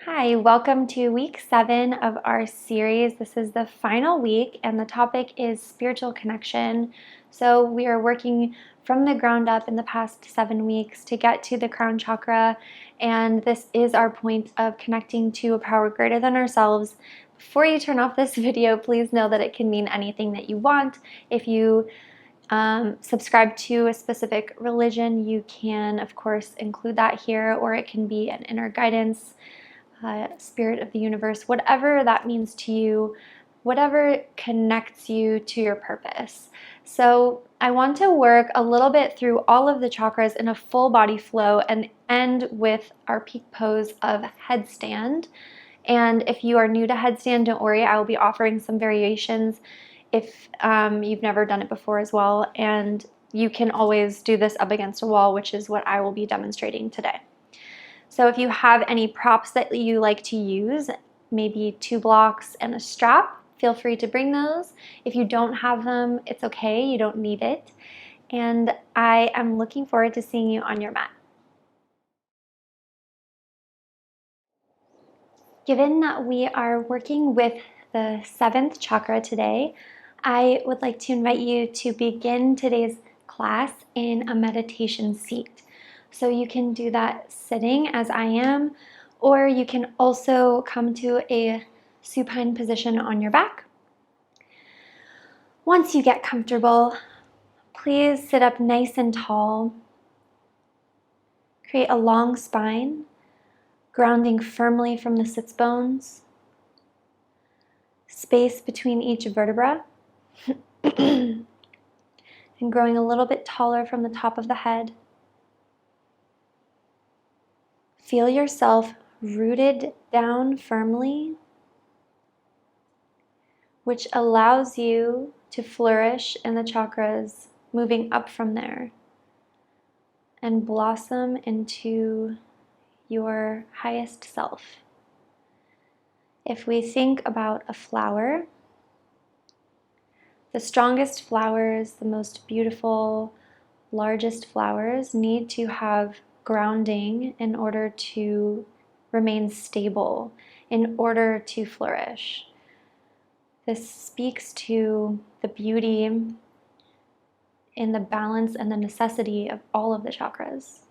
Hi, welcome to week 7 of our series. This is the final week, and the topic is spiritual connection. So, we are working from the ground up in the past 7 weeks to get to the crown chakra, and this is our point of connecting to a power greater than ourselves. Before you turn off this video, please know that it can mean anything that you want. If you subscribe to a specific religion, you can, of course, include that here, or it can be an inner guidance. Spirit of the universe, whatever that means to you, whatever connects you to your purpose. So I want to work a little bit through all of the chakras in a full body flow and end with our peak pose of headstand. And if you are new to headstand, don't worry, I will be offering some variations if you've never done it before as well. And you can always do this up against a wall, which is what I will be demonstrating today. So if you have any props that you like to use, maybe 2 blocks and a strap, feel free to bring those. If you don't have them, it's okay, you don't need it. And I am looking forward to seeing you on your mat. Given that we are working with the 7th chakra today, I would like to invite you to begin today's class in a meditation seat. So you can do that sitting as I am, or you can also come to a supine position on your back. Once you get comfortable, please sit up nice and tall. Create a long spine, grounding firmly from the sits bones. Space between each vertebra, and growing a little bit taller from the top of the head. Feel yourself rooted down firmly, which allows you to flourish in the chakras, moving up from there and blossom into your highest self. If we think about a flower, the strongest flowers, the most beautiful, largest flowers need to have grounding in order to remain stable, in order to flourish. This speaks to the beauty in the balance and the necessity of all of the chakras.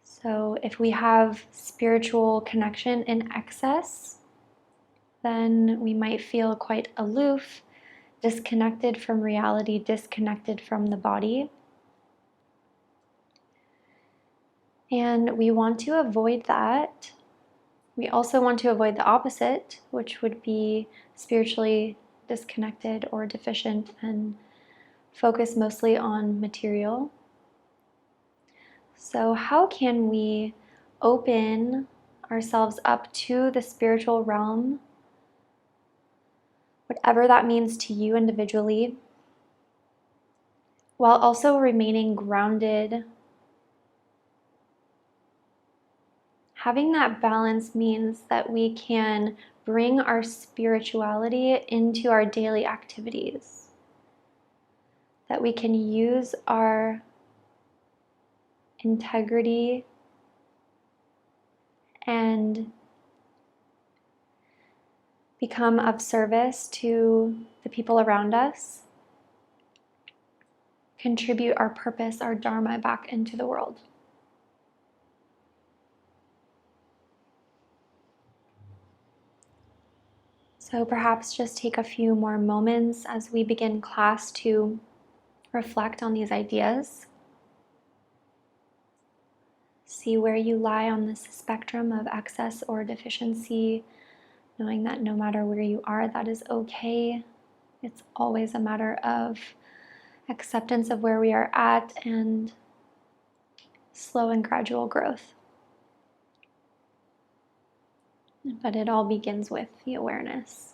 So if we have spiritual connection in excess, then we might feel quite aloof, disconnected from reality, disconnected from the body. And we want to avoid that. We also want to avoid the opposite, which would be spiritually disconnected or deficient and focus mostly on material. So how can we open ourselves up to the spiritual realm, whatever that means to you individually, while also remaining grounded? Having that balance means that we can bring our spirituality into our daily activities, that we can use our integrity and become of service to the people around us, contribute our purpose, our dharma back into the world. So perhaps just take a few more moments as we begin class to reflect on these ideas. See where you lie on this spectrum of excess or deficiency, knowing that no matter where you are, that is okay. It's always a matter of acceptance of where we are at and slow and gradual growth. But it all begins with the awareness.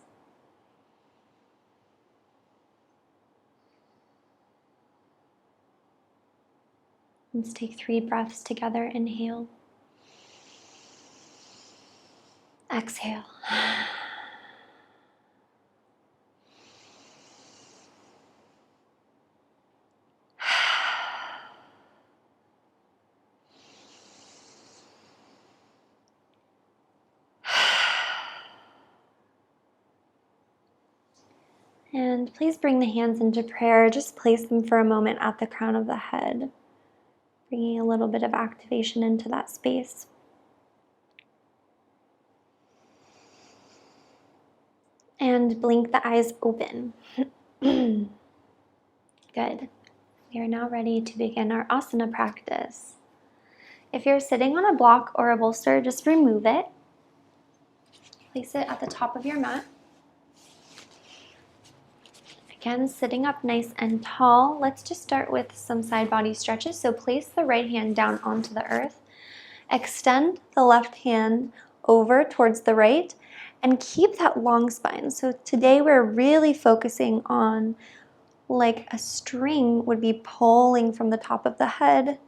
Let's take 3 breaths together. Inhale. Exhale. And please bring the hands into prayer. Just place them for a moment at the crown of the head, bringing a little bit of activation into that space. And blink the eyes open. Good. We are now ready to begin our asana practice. If you're sitting on a block or a bolster, just remove it. Place it at the top of your mat. Again, sitting up nice and tall. Let's just start with some side body stretches. So place the right hand down onto the earth. Extend the left hand over towards the right and keep that long spine. So today we're really focusing on, like a string would be pulling from the top of the head,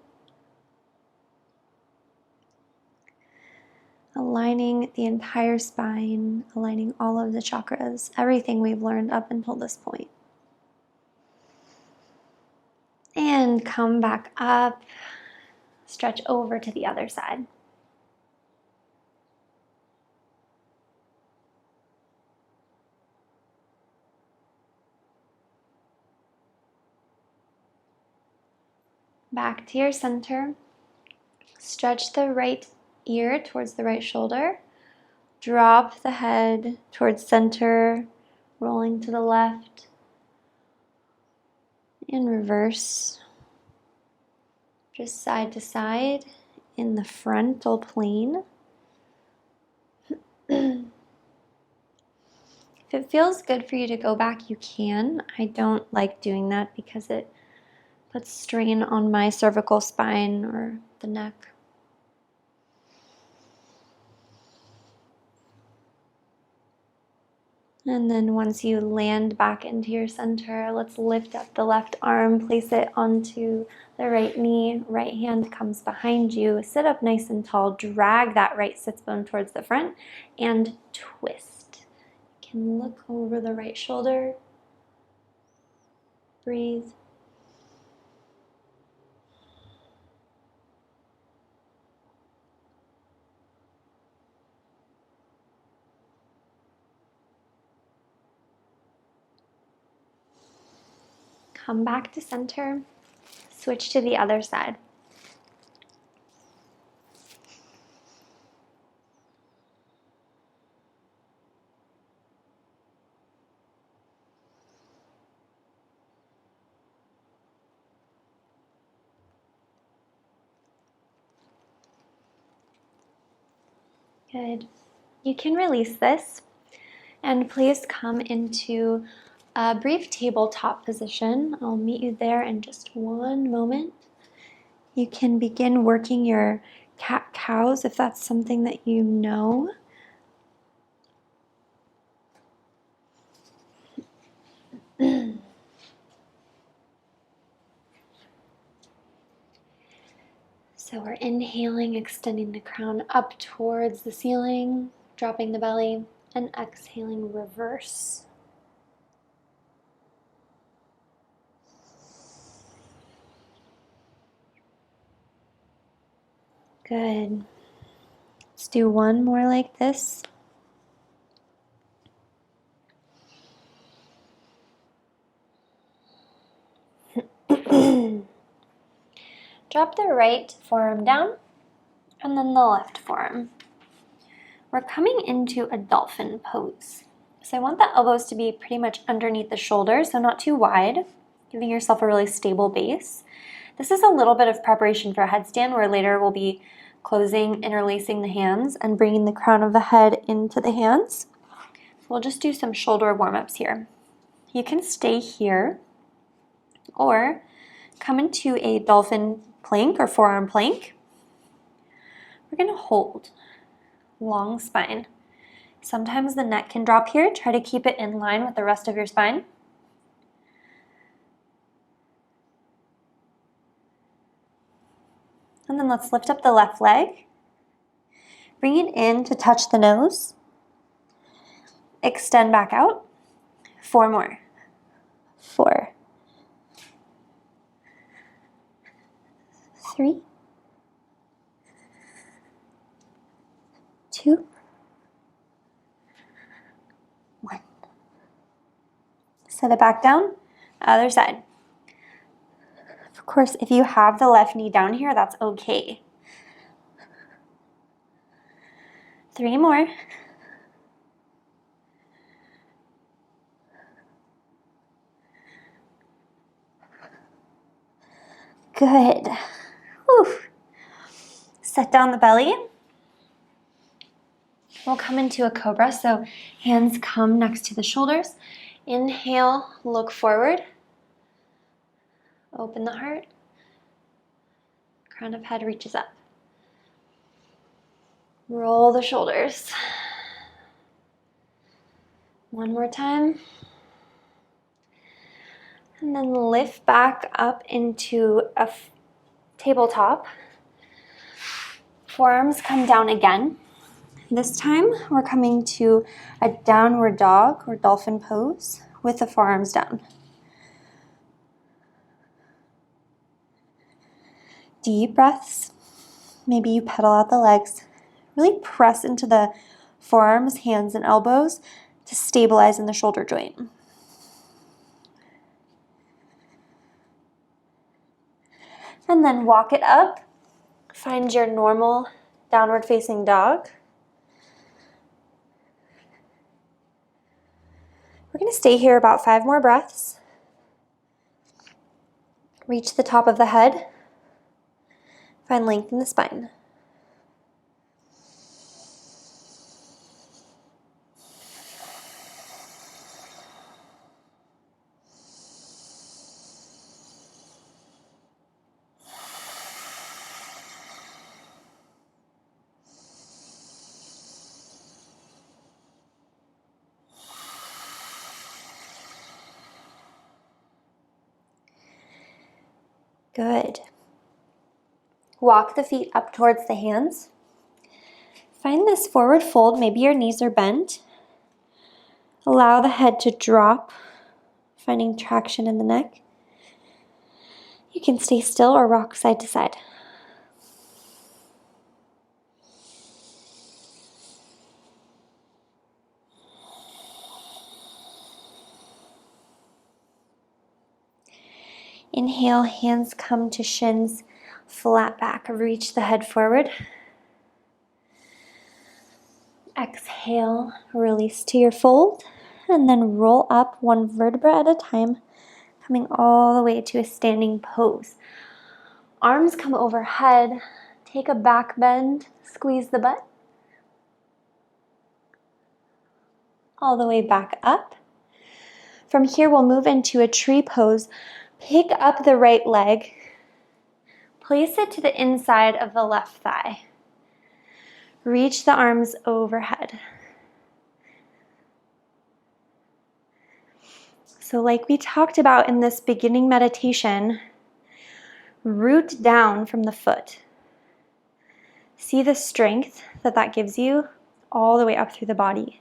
aligning the entire spine, aligning all of the chakras, everything we've learned up until this point. And come back up, stretch over to the other side. Back to your center. Stretch the right ear towards the right shoulder. Drop the head towards center, rolling to the left. And reverse. Just side to side in the frontal plane. If it feels good for you to go back, you can. I don't like doing that because it puts strain on my cervical spine or the neck. And then once you land back into your center, let's lift up the left arm, place it onto the right knee, right hand comes behind you, sit up nice and tall, drag that right sits bone towards the front, and twist. You can look over the right shoulder, breathe. Come back to center, switch to the other side. Good. You can release this and please come into a brief tabletop position. I'll meet you there in just one moment. You can begin working your cat-cows if that's something that you know. So we're inhaling, extending the crown up towards the ceiling, dropping the belly, and exhaling, reverse. Good. Let's do one more like this. Drop the right forearm down and then the left forearm. We're coming into a dolphin pose. So I want the elbows to be pretty much underneath the shoulders, so not too wide, giving yourself a really stable base. This is a little bit of preparation for a headstand where later we'll be closing, interlacing the hands and bringing the crown of the head into the hands. So we'll just do some shoulder warm-ups here. You can stay here or come into a dolphin plank or forearm plank. We're going to hold long spine. Sometimes the neck can drop here. Try to keep it in line with the rest of your spine. And then let's lift up the left leg. Bring it in to touch the nose. Extend back out. 4 more. 4. 3. 2. 1. Set it back down, other side. Of course, if you have the left knee down here, that's okay. 3 more. Good. Whew. Set down the belly. We'll come into a cobra, so hands come next to the shoulders. Inhale, look forward. Open the heart. Crown of head reaches up. Roll the shoulders. One more time. And then lift back up into a tabletop. Forearms come down again. This time we're coming to a downward dog or dolphin pose with the forearms down. Deep breaths. Maybe you pedal out the legs. Really press into the forearms, hands, and elbows to stabilize in the shoulder joint. And then walk it up. Find your normal downward facing dog. We're going to stay here about 5 more breaths. Reach the top of the head. Find length in the spine. Good. Walk the feet up towards the hands. Find this forward fold. Maybe your knees are bent. Allow the head to drop, finding traction in the neck. You can stay still or rock side to side. Inhale, hands come to shins, flat back. Reach the head forward. Exhale, release to your fold, and then roll up 1 vertebra at a time, coming all the way to a standing pose. Arms come overhead. Take a back bend, squeeze the butt. All the way back up. From here, we'll move into a tree pose. Pick up the right leg. Place it to the inside of the left thigh. Reach the arms overhead. So like we talked about in this beginning meditation, root down from the foot. See the strength that gives you all the way up through the body.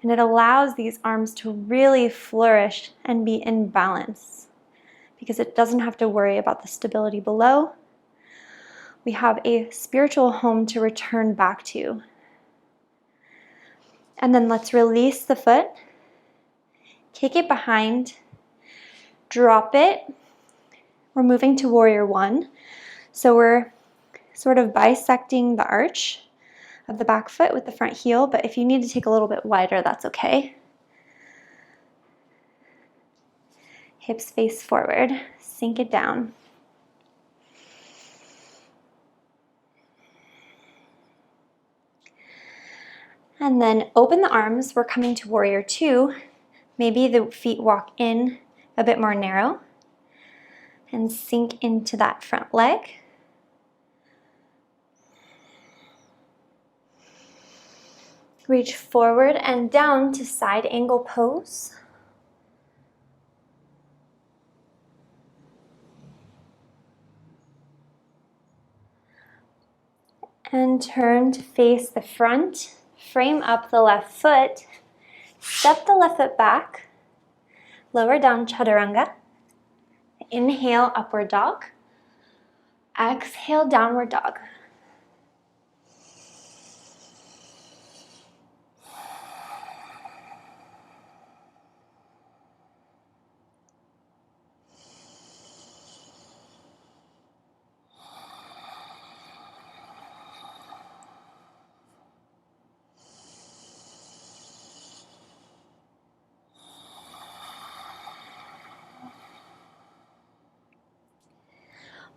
And it allows these arms to really flourish and be in balance because it doesn't have to worry about the stability below. We have a spiritual home to return back to. And then let's release the foot, kick it behind, drop it. We're moving to warrior 1. So we're sort of bisecting the arch of the back foot with the front heel, but if you need to take a little bit wider, that's okay. Hips face forward, sink it down. And then open the arms. We're coming to warrior 2. Maybe the feet walk in a bit more narrow and sink into that front leg. Reach forward and down to side angle pose. And turn to face the front. Frame up the left foot. Step the left foot back. Lower down chaturanga. Inhale, upward dog. Exhale, downward dog.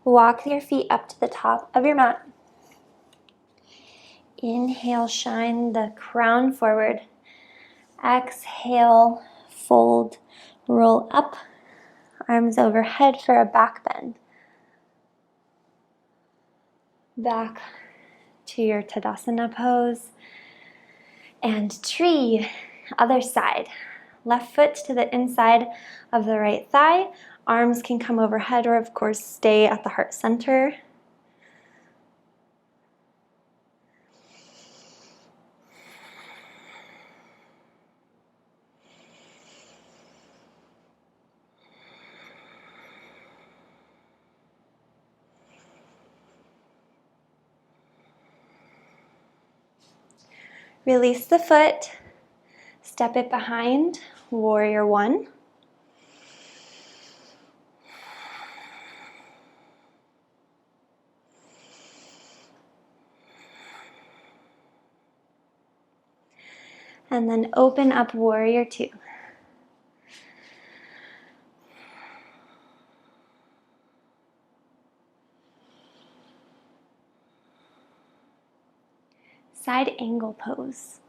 Walk your feet up to the top of your mat. Inhale, shine the crown forward. Exhale, fold, roll up, arms overhead for a back bend. Back to your Tadasana pose. And tree, other side. Left foot to the inside of the right thigh. Arms can come overhead or of course stay at the heart center. Release the foot, step it behind, warrior one. And then open up warrior two. Side angle pose.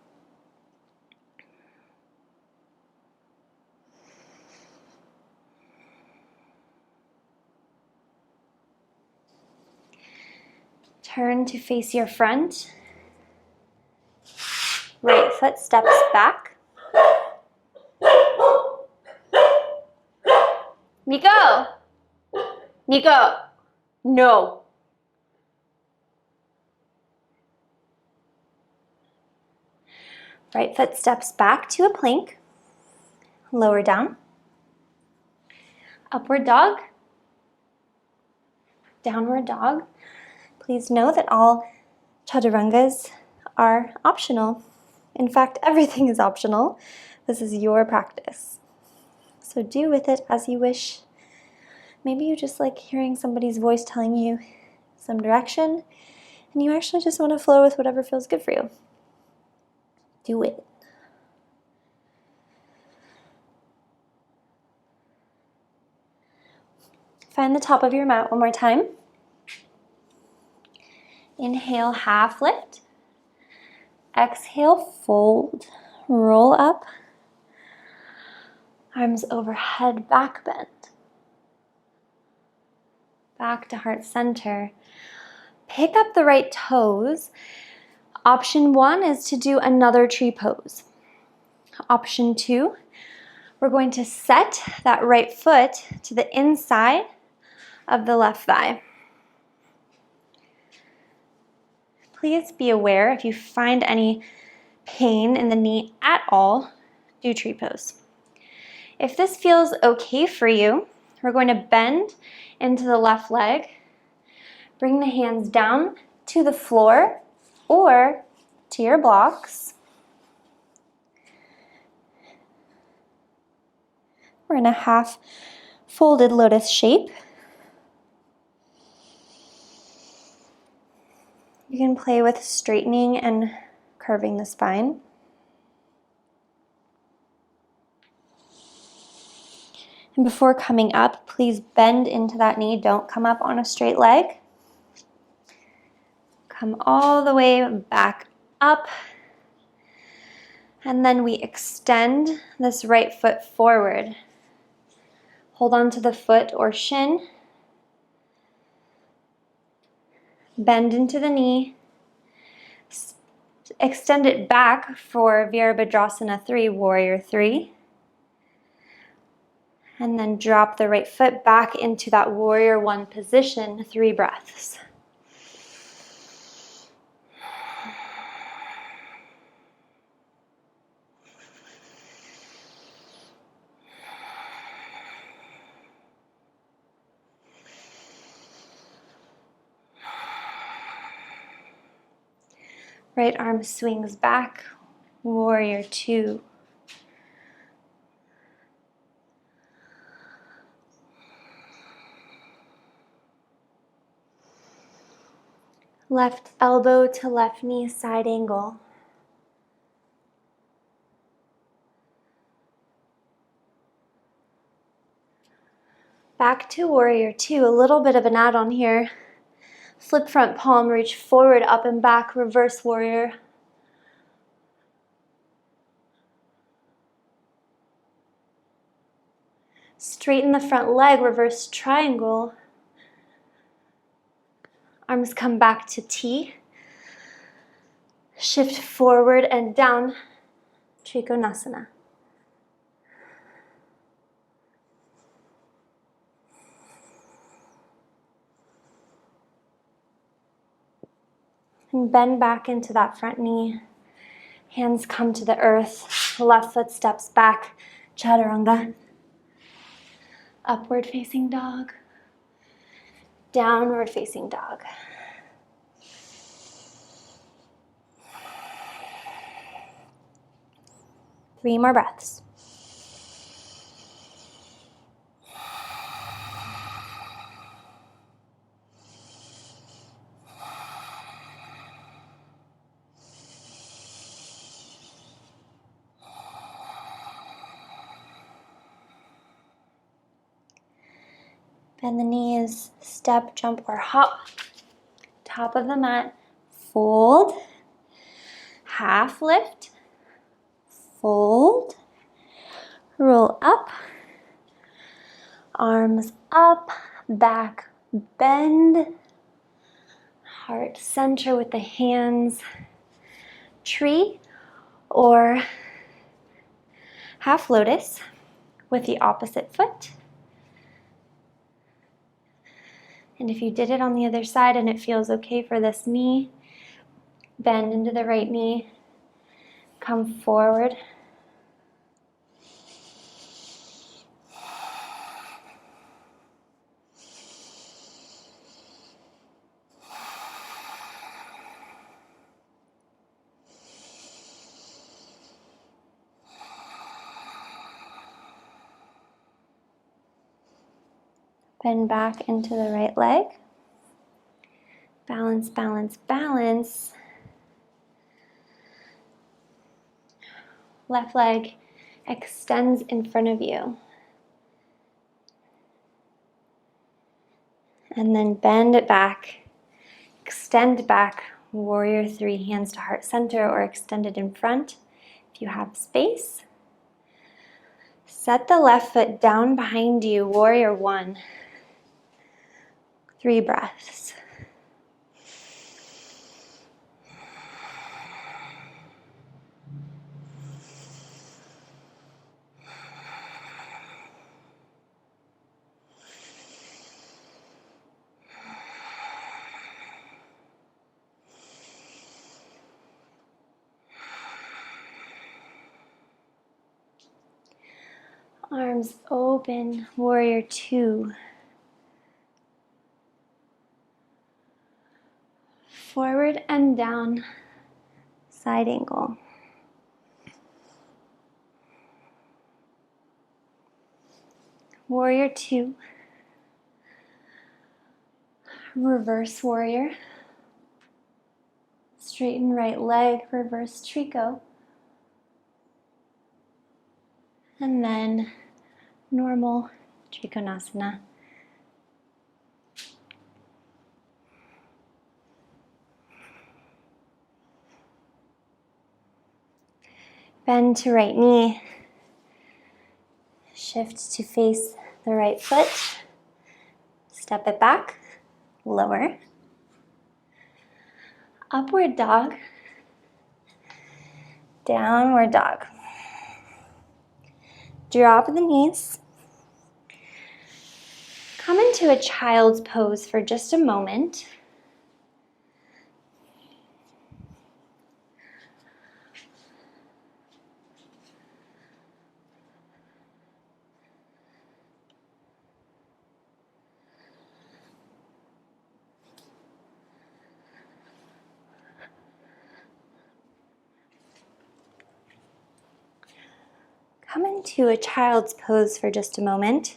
Turn to face your front. Right foot steps back. Nico! Nico! No! Right foot steps back to a plank. Lower down. Upward dog. Downward dog. Please know that all chaturangas are optional. In fact, everything is optional. This is your practice. So do with it as you wish. Maybe you just like hearing somebody's voice telling you some direction, and you actually just want to flow with whatever feels good for you. Do it. Find the top of your mat one more time. Inhale, half lift. Exhale, fold. Roll up. Arms overhead, back bend. Back to heart center. Pick up the right toes. Option one is to do another tree pose. Option two, we're going to set that right foot to the inside of the left thigh. Please be aware if you find any pain in the knee at all, do tree pose. If this feels okay for you, we're going to bend into the left leg, bring the hands down to the floor or to your blocks. We're in a half folded lotus shape. You can play with straightening and curving the spine. And before coming up, please bend into that knee. Don't come up on a straight leg. Come all the way back up. And then we extend this right foot forward. Hold on to the foot or shin. Bend into the knee. Extend it back for Virabhadrasana 3, Warrior 3. And then drop the right foot back into that Warrior 1 position, 3 breaths. Right arm swings back, Warrior 2. Left elbow to left knee, side angle. Back to warrior two, a little bit of an add-on here. Flip front palm, reach forward, up and back, reverse warrior. Straighten the front leg, reverse triangle. Arms come back to T. Shift forward and down, Trikonasana. And bend back into that front knee. Hands come to the earth. Left foot steps back, Chaturanga. Upward facing dog. Downward facing dog. Three more breaths. Bend the knees, step, jump, or hop. Top of the mat, fold, half lift, fold, roll up, arms up, back bend, heart center with the hands, tree or half lotus with the opposite foot. And if you did it on the other side and it feels okay for this knee, bend into the right knee, come forward. Bend back into the right leg. Balance, balance, balance. Left leg extends in front of you. And then bend it back. Extend back, warrior three, hands to heart center or extended in front if you have space. Set the left foot down behind you, warrior one. 3 breaths. Arms open, warrior two. Forward and down, side angle. Warrior two. Reverse warrior. Straighten right leg, reverse trico. And then normal Trikonasana. Bend to right knee. Shift to face the right foot. Step it back, lower. Upward dog. Downward dog. Drop the knees. Come into a child's pose for just a moment. Come into a child's pose for just a moment.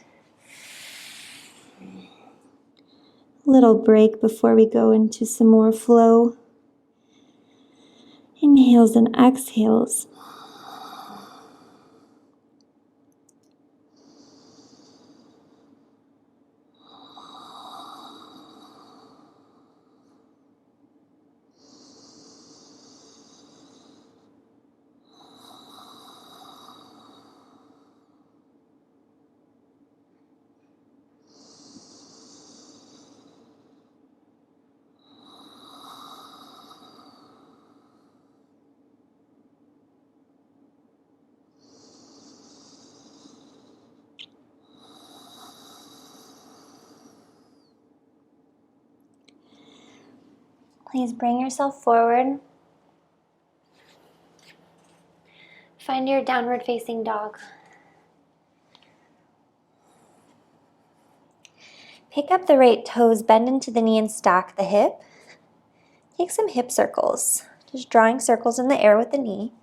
Little break before we go into some more flow. Inhales and exhales. Please bring yourself forward. Find your downward facing dog. Pick up the right toes, bend into the knee and stack the hip. Take some hip circles, just drawing circles in the air with the knee.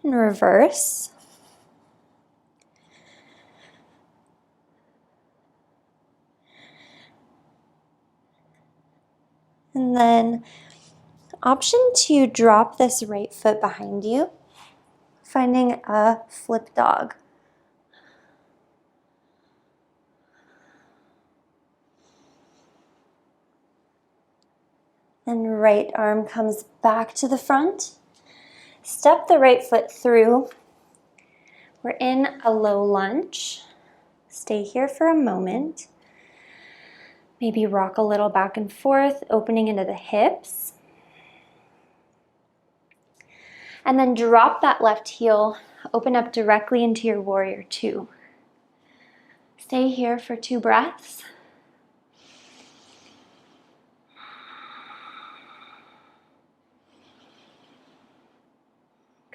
And reverse. And then option to drop this right foot behind you, finding a flip dog. And right arm comes back to the front. Step the right foot through. We're in a low lunge. Stay here for a moment. Maybe rock a little back and forth, opening into the hips. And then drop that left heel, open up directly into your warrior two. Stay here for 2 breaths.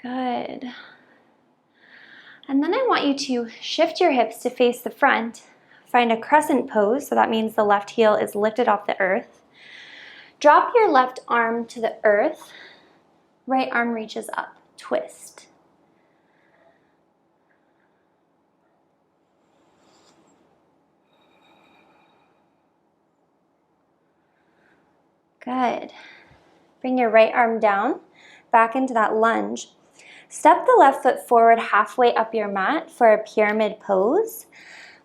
Good. And then I want you to shift your hips to face the front. Find a crescent pose, so that means the left heel is lifted off the earth. Drop your left arm to the earth. Right arm reaches up. Twist. Good. Bring your right arm down, back into that lunge. Step the left foot forward halfway up your mat for a pyramid pose.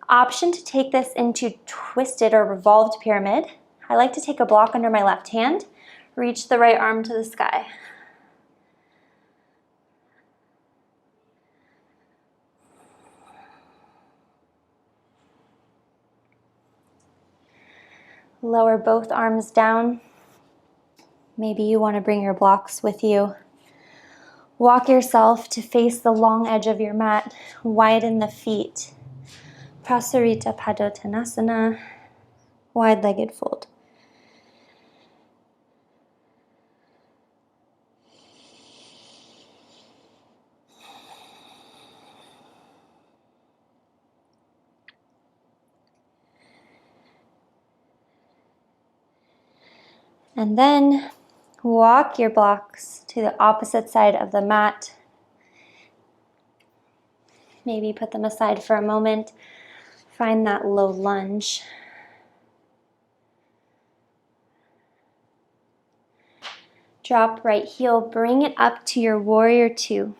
Option to take this into twisted or revolved pyramid. I like to take a block under my left hand, reach the right arm to the sky. Lower both arms down. Maybe you want to bring your blocks with you. Walk yourself to face the long edge of your mat. Widen the feet. Prasarita Padottanasana. Wide-legged fold. And then walk your blocks to the opposite side of the mat. Maybe put them aside for a moment. Find that low lunge. Drop right heel, bring it up to your warrior two.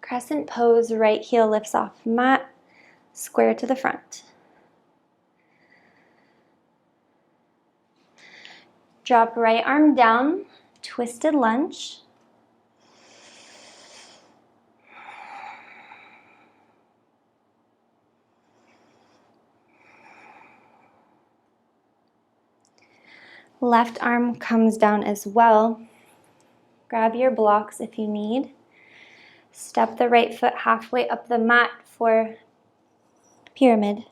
Crescent pose, right heel lifts off mat, square to the front. Drop right arm down, twisted lunge. Left arm comes down as well. Grab your blocks if you need. Step the right foot halfway up the mat for pyramid.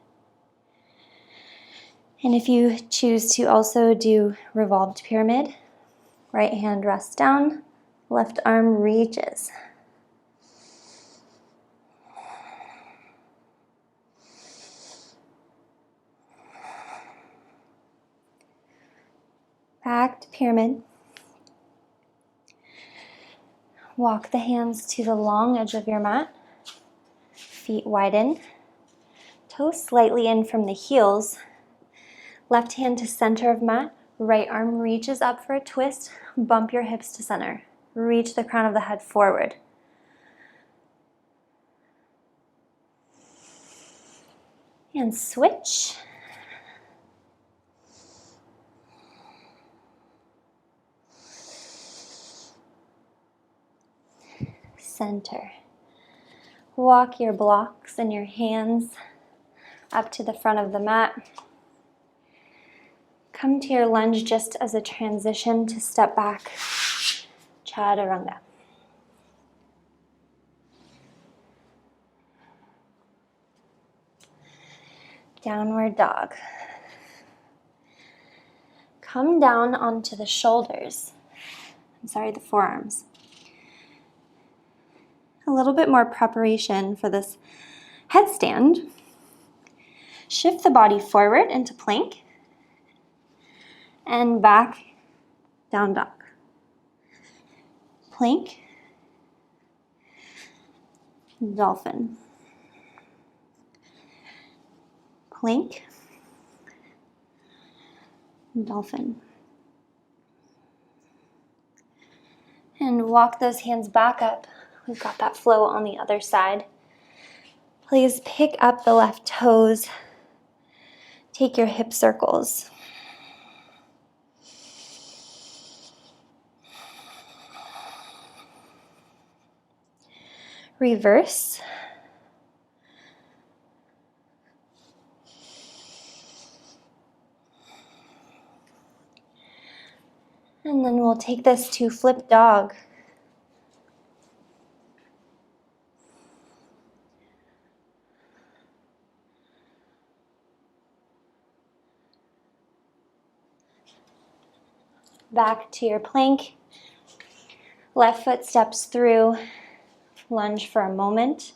And if you choose to also do revolved pyramid, right hand rests down, left arm reaches. Back to pyramid. Walk the hands to the long edge of your mat. Feet widen. Toes slightly in from the heels. Left hand to center of mat. Right arm reaches up for a twist. Bump your hips to center. Reach the crown of the head forward. And switch. Center. Walk your blocks and your hands up to the front of the mat. Come to your lunge just as a transition to step back, chaturanga. Downward dog. Come down onto the shoulders. The forearms. A little bit more preparation for this headstand. Shift the body forward into plank and back, down dog. Plank, dolphin. Plank, dolphin. And walk those hands back up. We've got that flow on the other side. Please pick up the left toes. Take your hip circles. Reverse. And then we'll take this to flip dog. Back to your plank. Left foot steps through. Lunge for a moment.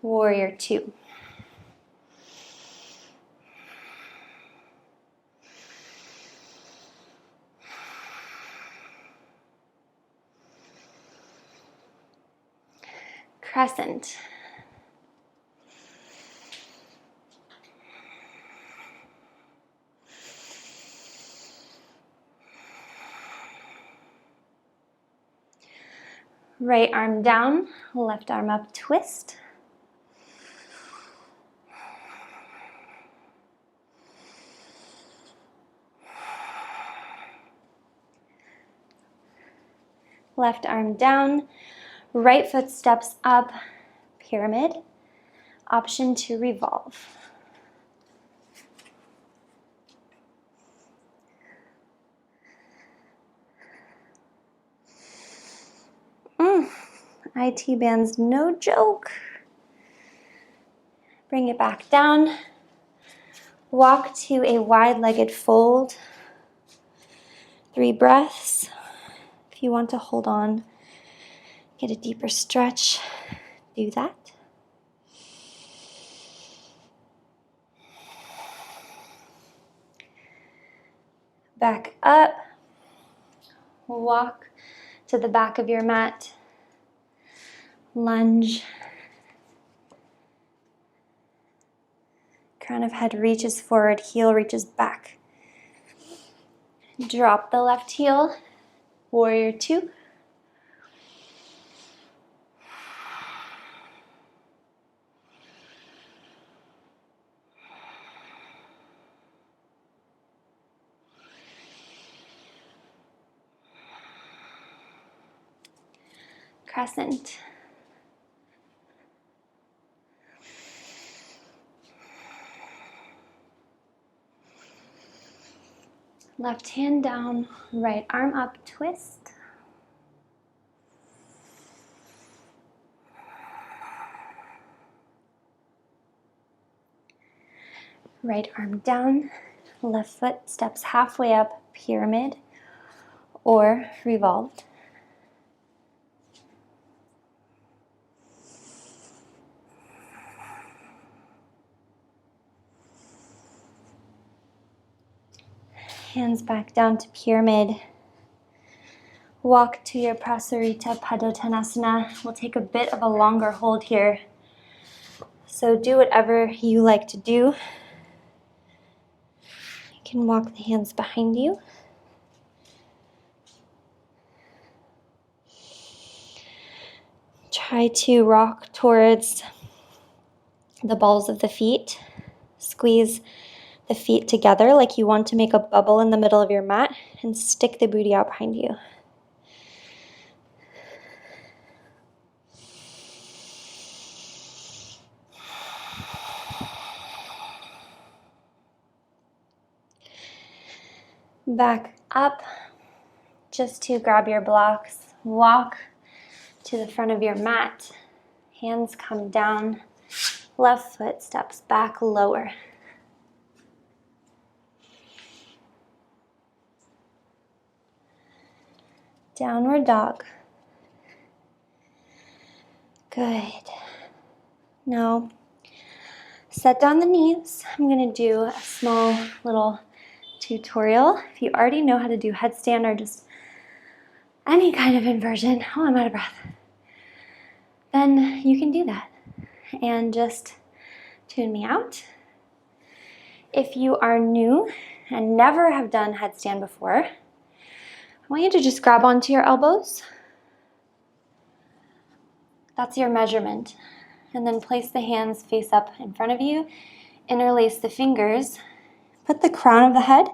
Warrior two. Crescent. Right arm down, left arm up, twist. Left arm down, right foot steps up, pyramid. Option to revolve. IT bands, no joke. Bring it back down. Walk to a wide-legged fold. 3 breaths. If you want to hold on, get a deeper stretch, do that. Back up. Walk to the back of your mat. Lunge. Crown of head reaches forward, heel reaches back. Drop the left heel. Warrior two. Crescent. Left hand down, right arm up, twist. Right arm down, left foot steps halfway up, pyramid or revolved. Hands back down to pyramid. Walk to your Prasarita Padottanasana. We'll take a bit of a longer hold here. So do whatever you like to do. You can walk the hands behind you. Try to rock towards the balls of the feet. Squeeze the feet together like you want to make a bubble in the middle of your mat and stick the booty out behind you. back up just to grab your blocks. Walk to the front of your mat. Hands come down. Left foot steps back lower. Downward dog. Good. Now, set down the knees. I'm going to do a small little tutorial. If you already know how to do headstand or just any kind of inversion, oh, I'm out of breath, then you can do that. And just tune me out. If you are new and never have done headstand before, I want you to just grab onto your elbows. That's your measurement. And then place the hands face up in front of you. Interlace the fingers. Put the crown of the head.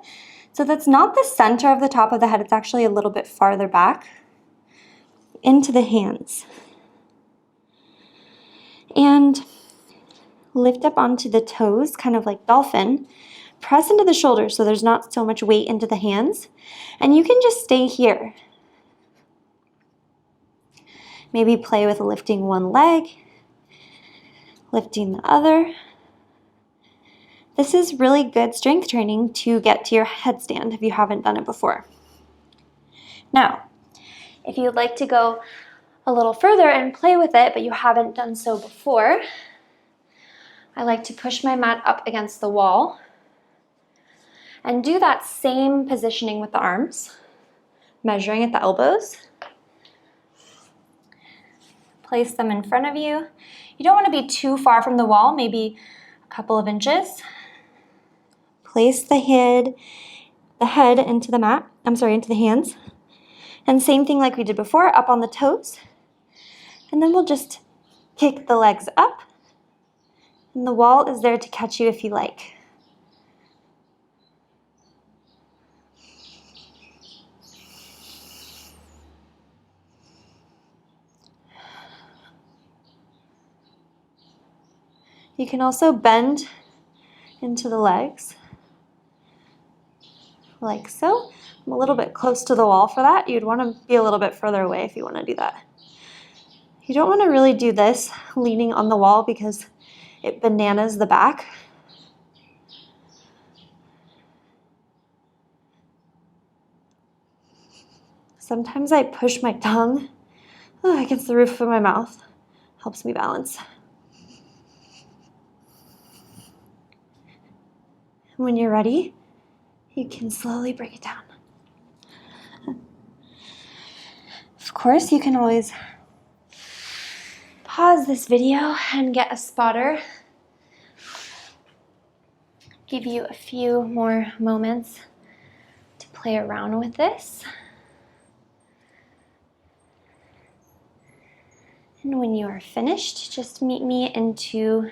So that's not the center of the top of the head. It's actually a little bit farther back. Into the hands. And lift up onto the toes, kind of like dolphin. Press into the shoulders so there's not so much weight into the hands. And you can just stay here. Maybe play with lifting one leg, lifting the other. This is really good strength training to get to your headstand if you haven't done it before. Now, if you'd like to go a little further and play with it, but you haven't done so before, I like to push my mat up against the wall and do that same positioning with the arms, measuring at the elbows. Place them in front of you. You don't want to be too far from the wall, maybe a couple of inches. Place the head into the mat, into the hands. And same thing like we did before, up on the toes. And then we'll just kick the legs up. And the wall is there to catch you if you like. You can also bend into the legs, like so. I'm a little bit close to the wall for that. You'd want to be a little bit further away if you want to do that. You don't want to really do this leaning on the wall because it bananas the back. Sometimes I push my tongue against the roof of my mouth. Helps me balance. When you're ready, you can slowly bring it down. Of course, you can always pause this video and get a spotter. Give you a few more moments to play around with this. And when you are finished, just meet me into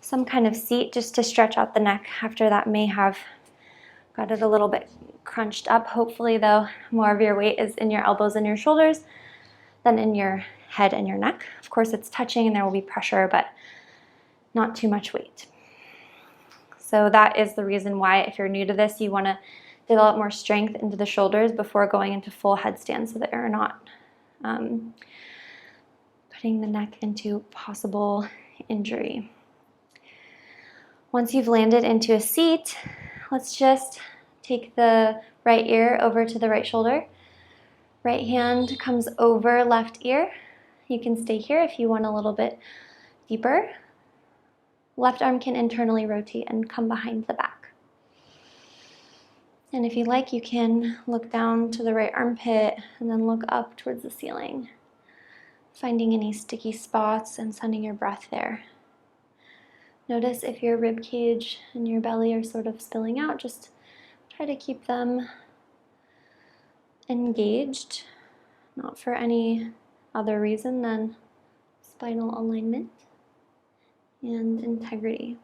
some kind of seat just to stretch out the neck. After that may have got it a little bit crunched up. Hopefully though, more of your weight is in your elbows and your shoulders than in your head and your neck. Of course it's touching and there will be pressure, but not too much weight. So that is the reason why if you're new to this, you want to develop more strength into the shoulders before going into full headstand so that you're not putting the neck into possible injury. Once you've landed into a seat, let's just take the right ear over to the right shoulder. Right hand comes over left ear. You can stay here if you want a little bit deeper. Left arm can internally rotate and come behind the back. And if you like, you can look down to the right armpit and then look up towards the ceiling, finding any sticky spots and sending your breath there. Notice if your rib cage and your belly are sort of spilling out, just try to keep them engaged, not for any other reason than spinal alignment and integrity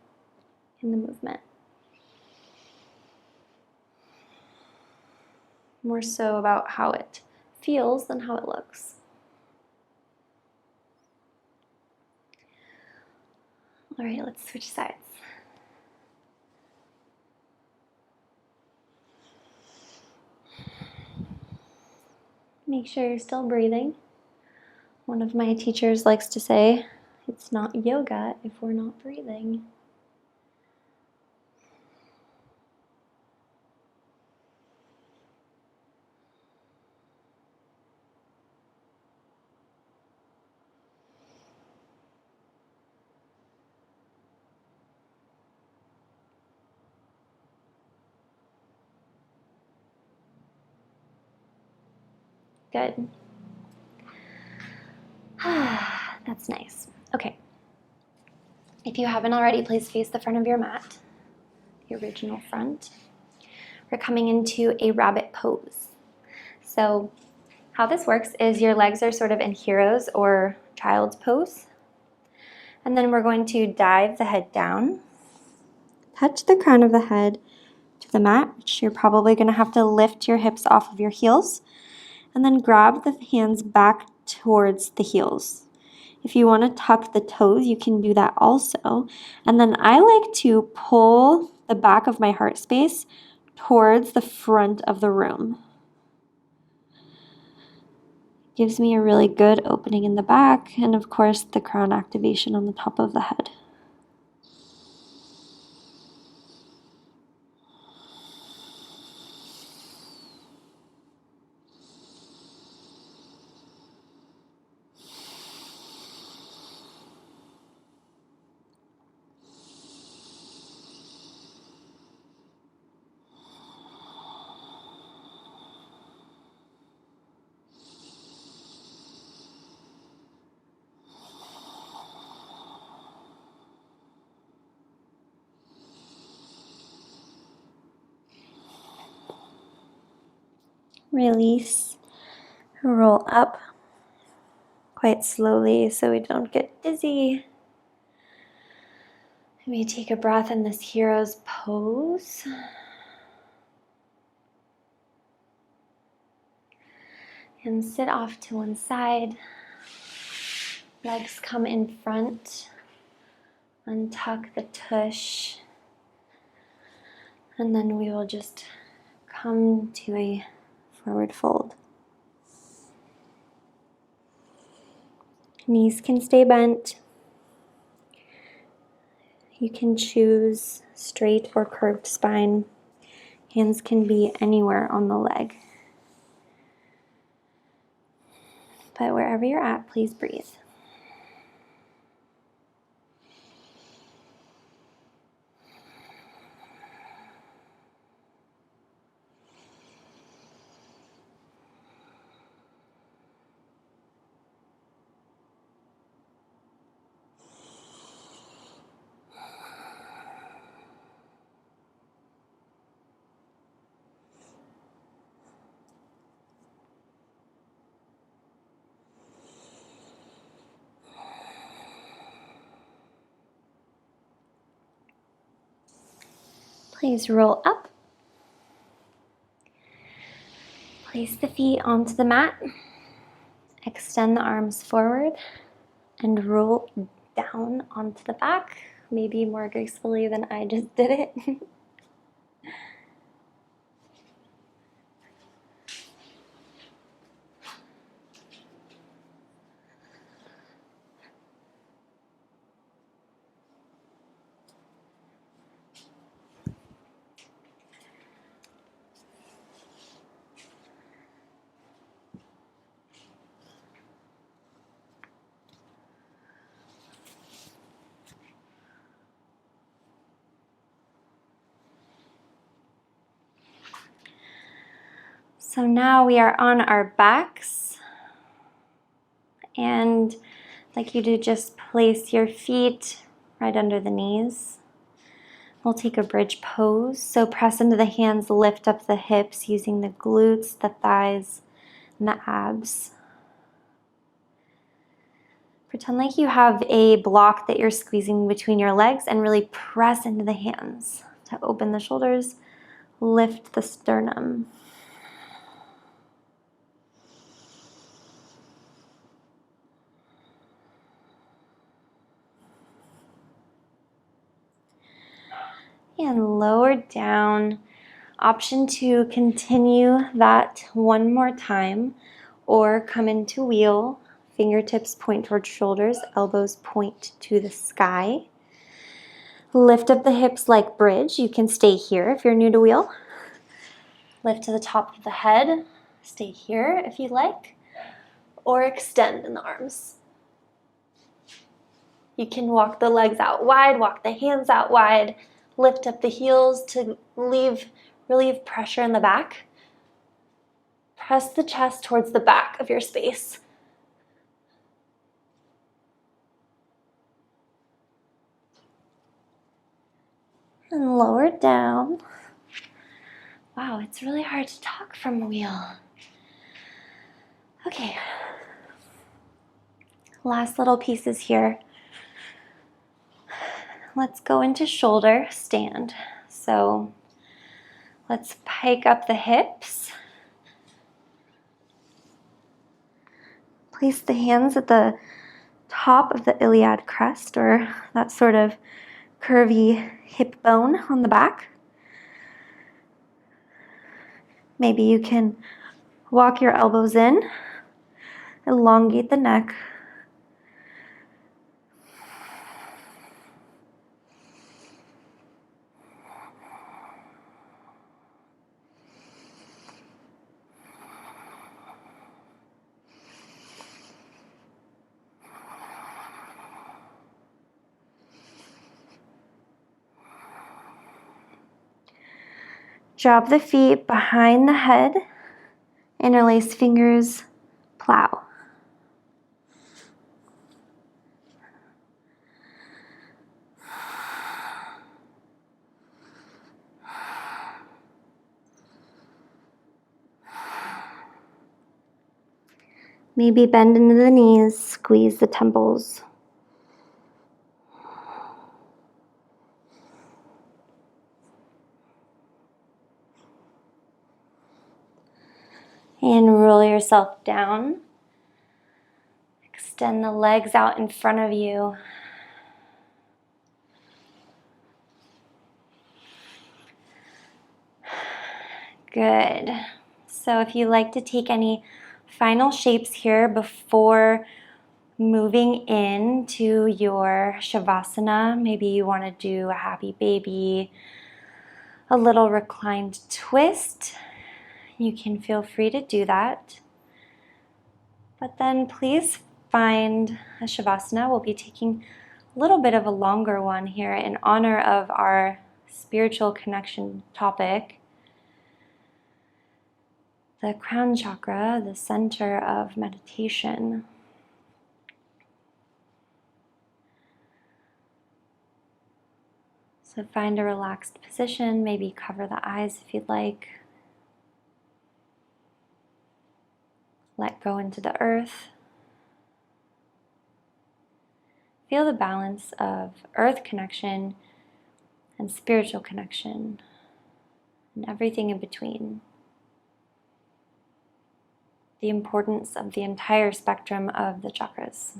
in the movement. More so about how it feels than how it looks. All right, let's switch sides. Make sure you're still breathing. One of my teachers likes to say, it's not yoga if we're not breathing. Good. That's nice. Okay. If you haven't already, please face the front of your mat, the original front. We're coming into a rabbit pose. So how this works is your legs are sort of in hero's or child's pose. And then we're going to dive the head down, touch the crown of the head to the mat, which you're probably going to have to lift your hips off of your heels, and then grab the hands back towards the heels. If you want to tuck the toes, you can do that also. And then I like to pull the back of my heart space towards the front of the room. Gives me a really good opening in the back, and of course the crown activation on the top of the head. Release, roll up quite slowly so we don't get dizzy. Maybe take a breath in this hero's pose. And sit off to one side. Legs come in front. Untuck the tush. And then we will just come to a forward fold. Knees can stay bent. You can choose straight or curved spine. Hands can be anywhere on the leg. But wherever you're at, please breathe. Please roll up. Place the feet onto the mat. Extend the arms forward and roll down onto the back, maybe more gracefully than I just did it. So now we are on our backs, and I'd like you to just place your feet right under the knees. We'll take a bridge pose. So press into the hands, lift up the hips using the glutes, the thighs, and the abs. Pretend like you have a block that you're squeezing between your legs and really press into the hands to open the shoulders, lift the sternum. And lower down. Option to continue that one more time, or come into wheel. Fingertips point towards shoulders, elbows point to the sky. Lift up the hips like bridge. You can stay here if you're new to wheel. Lift to the top of the head. Stay here if you like, or extend in the arms. You can walk the legs out wide, walk the hands out wide, lift up the heels to relieve pressure in the back. Press the chest towards the back of your space. And lower it down. Wow, it's really hard to talk from a wheel. Okay. Last little pieces here. Let's go into shoulder stand. So let's pike up the hips. Place the hands at the top of the iliad crest, or that sort of curvy hip bone on the back. Maybe you can walk your elbows in, elongate the neck. Drop the feet behind the head, interlace fingers, plow. Maybe bend into the knees, squeeze the temples. And roll yourself down. Extend the legs out in front of you. Good. So if you like to take any final shapes here before moving into your Shavasana, maybe you want to do a happy baby, a little reclined twist, you can feel free to do that. But then please find a Shavasana. We'll be taking a little bit of a longer one here in honor of our spiritual connection topic. The crown chakra, the center of meditation. So find a relaxed position, maybe cover the eyes if you'd like. Let go into the earth. Feel the balance of earth connection and spiritual connection and everything in between. The importance of the entire spectrum of the chakras.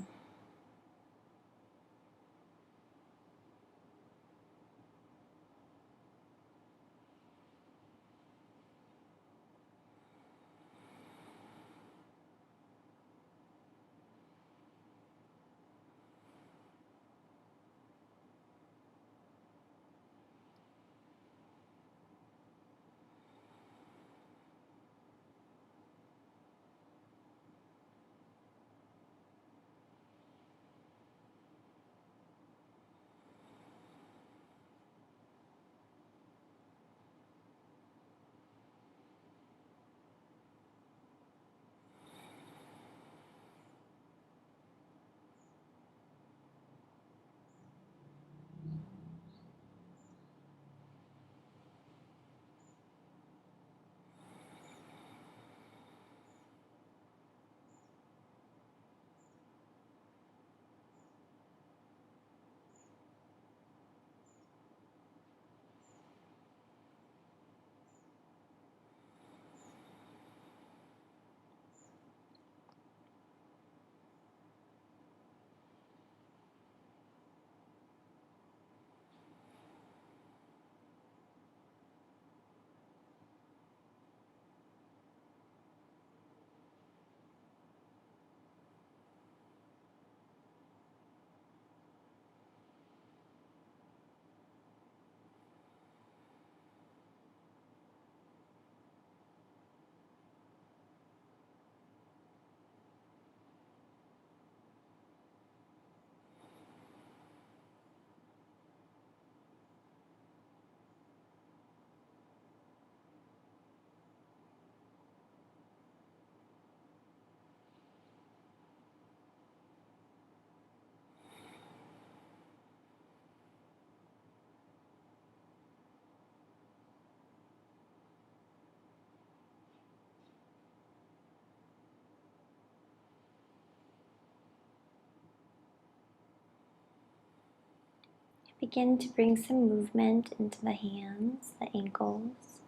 Begin to bring some movement into the hands, the ankles,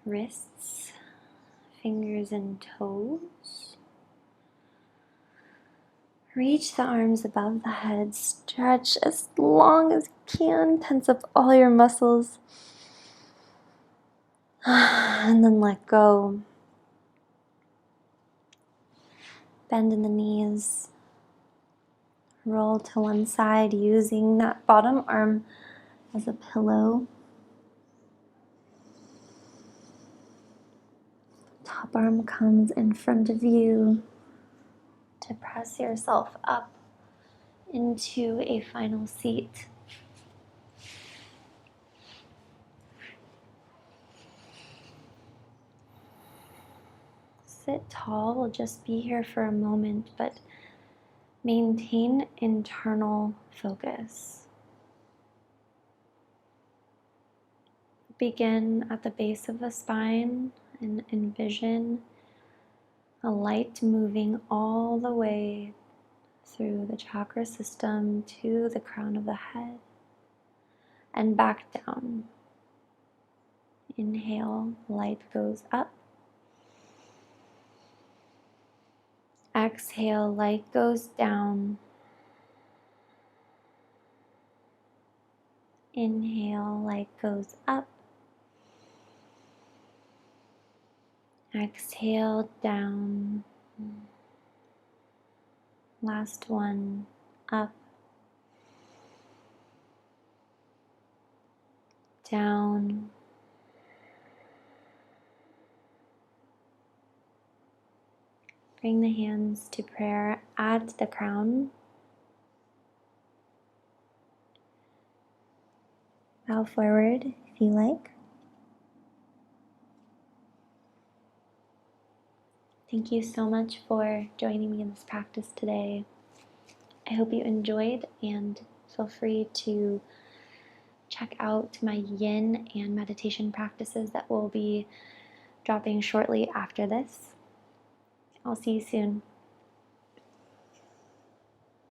wrists, fingers and toes. Reach the arms above the head, stretch as long as you can, tense up all your muscles, and then let go. Bend in the knees, roll to one side using that bottom arm as a pillow. Top arm comes in front of you to press yourself up into a final seat. Sit tall, we'll just be here for a moment, but maintain internal focus. Begin at the base of the spine and envision a light moving all the way through the chakra system to the crown of the head and back down. Inhale, light goes up. Exhale, light goes down. Inhale, light goes up. Exhale, down. Last one, up. Down. Bring the hands to prayer at the crown. Bow forward if you like. Thank you so much for joining me in this practice today. I hope you enjoyed, and feel free to check out my yin and meditation practices that will be dropping shortly after this. I'll see you soon.